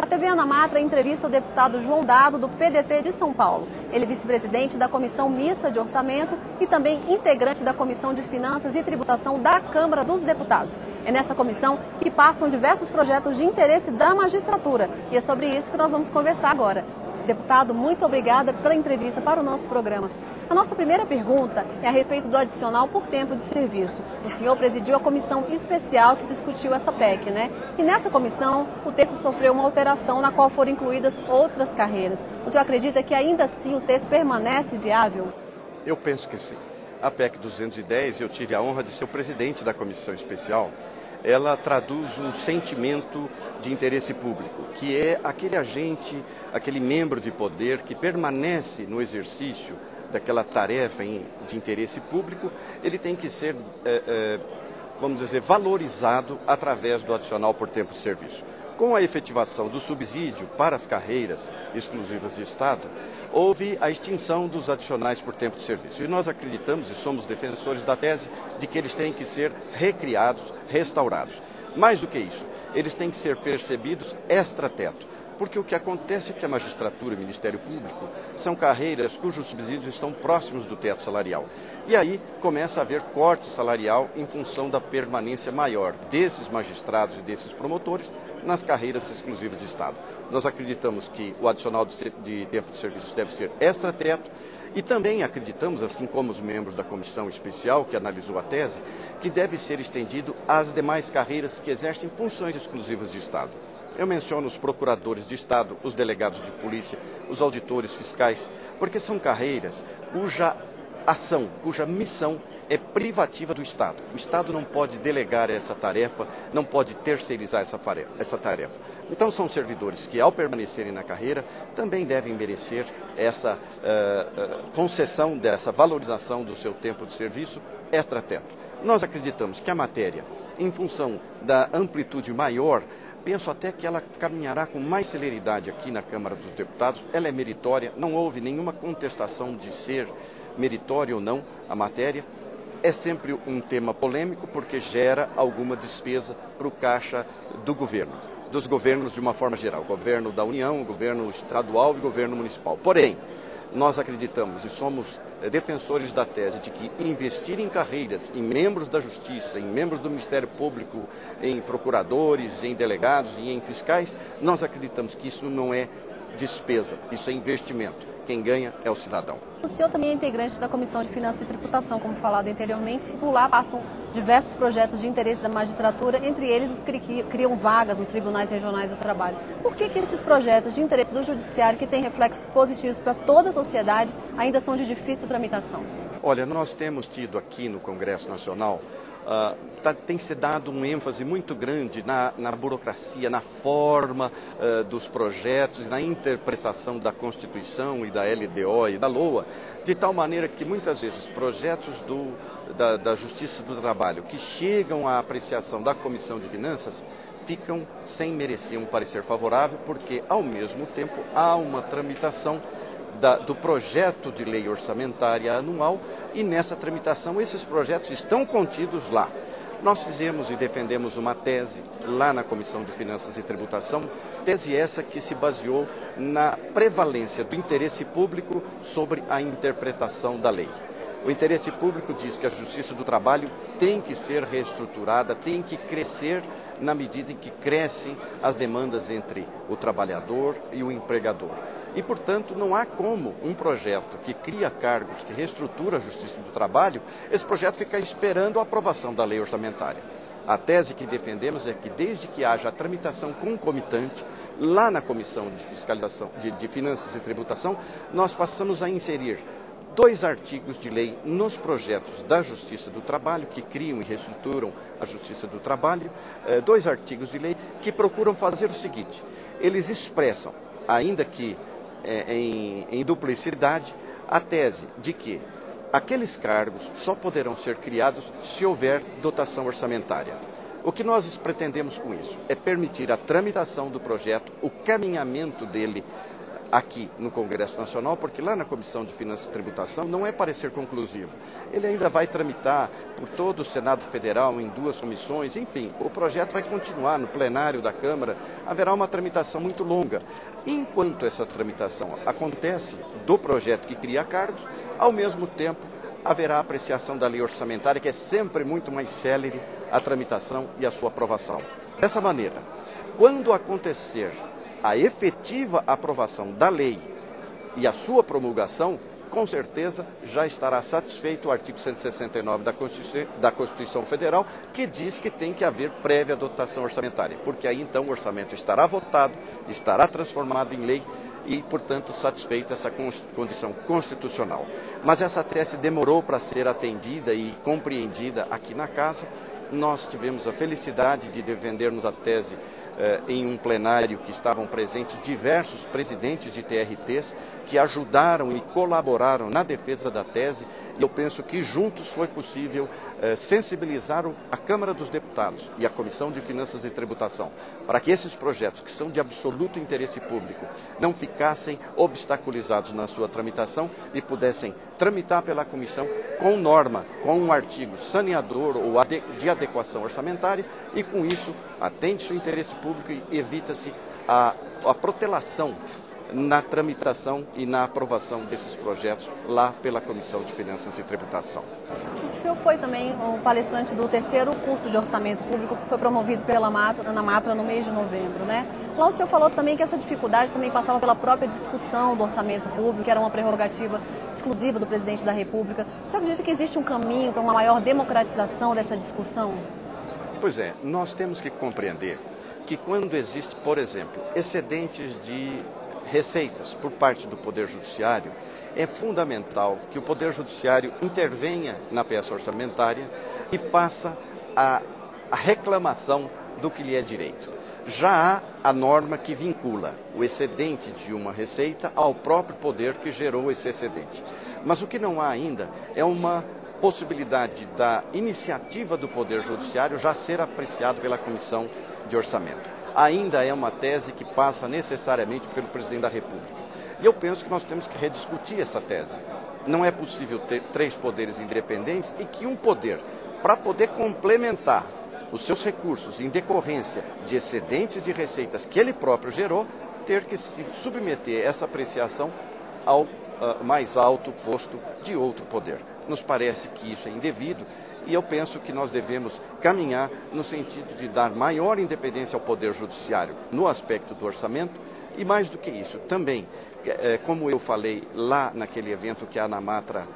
A TV Ana Matra entrevista o deputado João Dado, do PDT de São Paulo. Ele é vice-presidente da Comissão Mista de Orçamento e também integrante da Comissão de Finanças e Tributação da Câmara dos Deputados. É nessa comissão que passam diversos projetos de interesse da magistratura. E é sobre isso que nós vamos conversar agora. Deputado, muito obrigada pela entrevista para o nosso programa. A nossa primeira pergunta é a respeito do adicional por tempo de serviço. O senhor presidiu a comissão especial que discutiu essa PEC, né? E nessa comissão, o texto sofreu uma alteração na qual foram incluídas outras carreiras. O senhor acredita que ainda assim o texto permanece viável? Eu penso que sim. A PEC 210, eu tive a honra de ser o presidente da comissão especial. Ela traduz um sentimento de interesse público, que é aquele agente, aquele membro de poder que permanece no exercício daquela tarefa de interesse público, ele tem que ser, vamos dizer, valorizado através do adicional por tempo de serviço. Com a efetivação do subsídio para as carreiras exclusivas de Estado, houve a extinção dos adicionais por tempo de serviço. E nós acreditamos e somos defensores da tese de que eles têm que ser recriados, restaurados. Mais do que isso, eles têm que ser percebidos extra-teto. Porque o que acontece é que a magistratura e o Ministério Público são carreiras cujos subsídios estão próximos do teto salarial. E aí começa a haver corte salarial em função da permanência maior desses magistrados e desses promotores nas carreiras exclusivas de Estado. Nós acreditamos que o adicional de tempo de serviço deve ser extra-teto e também acreditamos, assim como os membros da comissão especial que analisou a tese, que deve ser estendido às demais carreiras que exercem funções exclusivas de Estado. Eu menciono os procuradores de Estado, os delegados de polícia, os auditores fiscais, porque são carreiras cuja ação, cuja missão é privativa do Estado. O Estado não pode delegar essa tarefa, não pode terceirizar essa tarefa. Então são servidores que, ao permanecerem na carreira, também devem merecer essa concessão dessa valorização do seu tempo de serviço extra-teto. Nós acreditamos que a matéria, em função da amplitude maior, penso até que ela caminhará com mais celeridade aqui na Câmara dos Deputados. Ela é meritória, não houve nenhuma contestação de ser meritória ou não a matéria. É sempre um tema polêmico porque gera alguma despesa para o caixa do governo, dos governos de uma forma geral, governo da União, governo estadual e governo municipal. Porém, nós acreditamos e somos defensores da tese de que investir em carreiras, em membros da Justiça, em membros do Ministério Público, em procuradores, em delegados e em fiscais, nós acreditamos que isso não é despesa, isso é investimento. Quem ganha é o cidadão. O senhor também é integrante da Comissão de Finanças e Tributação, como falado anteriormente. Por lá passam diversos projetos de interesse da magistratura, entre eles os que criam vagas nos tribunais regionais do trabalho. Por que esses projetos de interesse do judiciário, que têm reflexos positivos para toda a sociedade, ainda são de difícil tramitação? Olha, nós temos tido aqui no Congresso Nacional, tem se dado um ênfase muito grande na burocracia, na forma dos projetos, na interpretação da Constituição e da LDO e da LOA, de tal maneira que muitas vezes projetos da Justiça do Trabalho que chegam à apreciação da Comissão de Finanças ficam sem merecer um parecer favorável, porque ao mesmo tempo há uma tramitação do projeto de lei orçamentária anual e nessa tramitação esses projetos estão contidos lá. Nós fizemos e defendemos uma tese lá na Comissão de Finanças e Tributação, tese essa que se baseou na prevalência do interesse público sobre a interpretação da lei. O interesse público diz que a Justiça do Trabalho tem que ser reestruturada, tem que crescer na medida em que crescem as demandas entre o trabalhador e o empregador. E, portanto, não há como um projeto que cria cargos, que reestrutura a Justiça do Trabalho, esse projeto ficar esperando a aprovação da lei orçamentária. A tese que defendemos é que, desde que haja a tramitação concomitante, lá na Comissão de Fiscalização, de Finanças e Tributação, nós passamos a inserir 2 artigos de lei nos projetos da Justiça do Trabalho, que criam e reestruturam a Justiça do Trabalho, 2 artigos de lei que procuram fazer o seguinte: eles expressam, ainda que em duplicidade, a tese de que aqueles cargos só poderão ser criados se houver dotação orçamentária. O que nós pretendemos com isso é permitir a tramitação do projeto, o caminhamento dele aqui no Congresso Nacional, porque lá na Comissão de Finanças e Tributação não é parecer conclusivo. Ele ainda vai tramitar por todo o Senado Federal em 2 comissões, enfim, o projeto vai continuar no plenário da Câmara, haverá uma tramitação muito longa. Enquanto essa tramitação acontece do projeto que cria cargos, ao mesmo tempo haverá a apreciação da lei orçamentária, que é sempre muito mais célere a tramitação e a sua aprovação. Dessa maneira, quando acontecer a efetiva aprovação da lei e a sua promulgação, com certeza já estará satisfeito o artigo 169 da Constituição Federal, que diz que tem que haver prévia dotação orçamentária, porque aí então o orçamento estará votado, estará transformado em lei e, portanto, satisfeita essa condição constitucional. Mas essa tese demorou para ser atendida e compreendida aqui na Casa. Nós tivemos a felicidade de defendermos a tese em um plenário que estavam presentes diversos presidentes de TRTs que ajudaram e colaboraram na defesa da tese, e eu penso que juntos foi possível sensibilizar a Câmara dos Deputados e a Comissão de Finanças e Tributação para que esses projetos, que são de absoluto interesse público, não ficassem obstaculizados na sua tramitação e pudessem tramitar pela comissão com norma, com um artigo saneador ou de adequação orçamentária, e com isso atende-se o interesse público e evita-se a protelação na tramitação e na aprovação desses projetos lá pela Comissão de Finanças e Tributação. O senhor foi também um palestrante do 3º curso de orçamento público, que foi promovido pela Ana Matra no mês de novembro, né? Lá o senhor falou também que essa dificuldade também passava pela própria discussão do orçamento público, que era uma prerrogativa exclusiva do presidente da República. O senhor acredita que existe um caminho para uma maior democratização dessa discussão? Pois é, nós temos que compreender que quando existe, por exemplo, excedentes de receitas por parte do Poder Judiciário, é fundamental que o Poder Judiciário intervenha na peça orçamentária e faça a reclamação do que lhe é direito. Já há a norma que vincula o excedente de uma receita ao próprio poder que gerou esse excedente. Mas o que não há ainda é uma possibilidade da iniciativa do Poder Judiciário já ser apreciado pela Comissão de Orçamento. Ainda é uma tese que passa necessariamente pelo Presidente da República. E eu penso que nós temos que rediscutir essa tese. Não é possível ter 3 poderes independentes e que um poder, para poder complementar os seus recursos em decorrência de excedentes de receitas que ele próprio gerou, ter que se submeter essa apreciação ao mais alto posto de outro poder. Nos parece que isso é indevido e eu penso que nós devemos caminhar no sentido de dar maior independência ao Poder Judiciário no aspecto do orçamento e, mais do que isso, também, como eu falei lá naquele evento que a Ana Matra